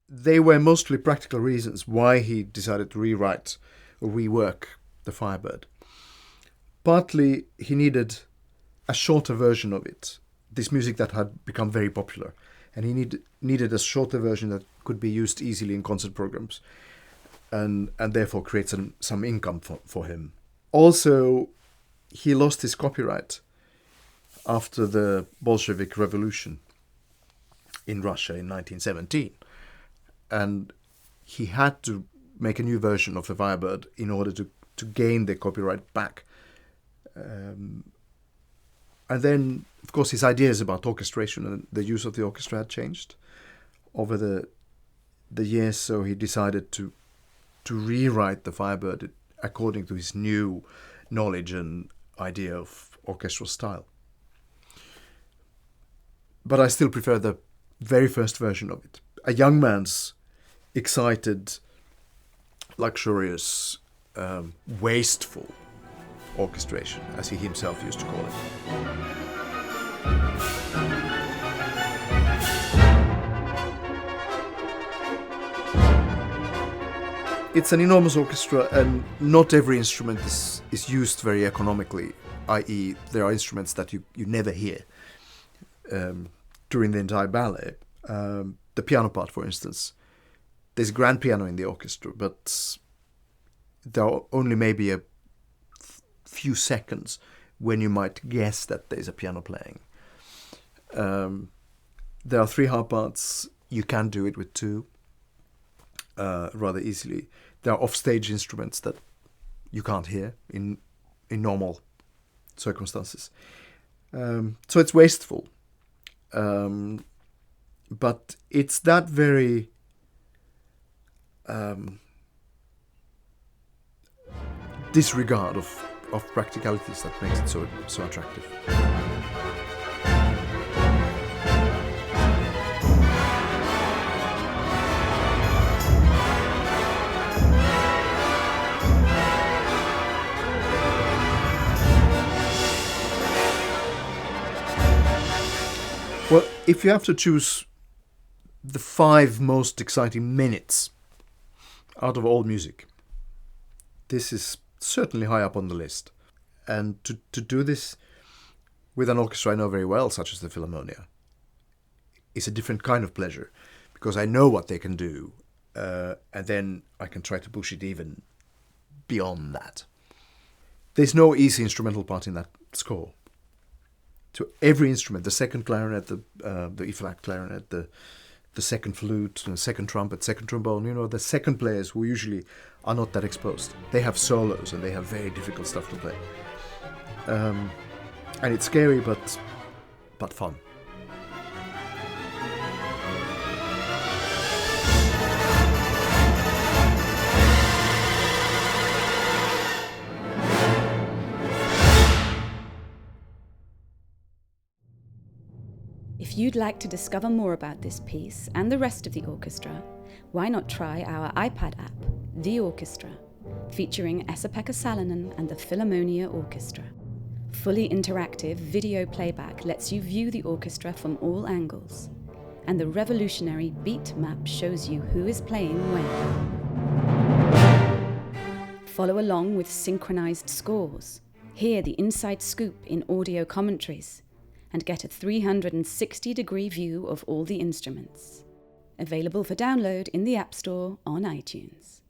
they were mostly practical reasons why he decided to rewrite or rework the Firebird. Partly he needed a shorter version of it, this music that had become very popular, and he needed a shorter version that could be used easily in concert programs, and therefore create some income for him. Also, he lost his copyright after the Bolshevik Revolution in Russia in 1917, and he had to make a new version of the Firebird in order to gain the copyright back. And then, of course, his ideas about orchestration and the use of the orchestra had changed over the years, so he decided to rewrite the Firebird according to his new knowledge and idea of orchestral style. But I still prefer the very first version of it. A young man's excited, luxurious, wasteful orchestration, as he himself used to call it. It's an enormous orchestra, and not every instrument is used very economically, i.e. there are instruments that you never hear during the entire ballet. The piano part, for instance. There's a grand piano in the orchestra, but there are only maybe a few seconds when you might guess that there's a piano playing. There are 3 harp parts. You can do it with 2 rather easily. There are offstage instruments that you can't hear in normal circumstances. So it's wasteful. But it's that very disregard of practicalities that makes it so attractive. Well, if you have to choose the 5 most exciting minutes out of all music, this is certainly high up on the list. And to do this with an orchestra I know very well, such as the Philharmonia, is a different kind of pleasure, because I know what they can do, and then I can try to push it even beyond that. There's no easy instrumental part in that score. So every instrument, the second clarinet, the E-flat clarinet, the second flute, the second trumpet, second trombone, the second players who usually are not that exposed. They have solos and they have very difficult stuff to play. And it's scary, but fun. If you'd like to discover more about this piece and the rest of the orchestra, why not try our iPad app, The Orchestra, featuring Esa-Pekka Salonen and the Philharmonia Orchestra. Fully interactive video playback lets you view the orchestra from all angles, and the revolutionary beat map shows you who is playing when. Follow along with synchronized scores, hear the inside scoop in audio commentaries, and get a 360-degree view of all the instruments. Available for download in the App Store on iTunes.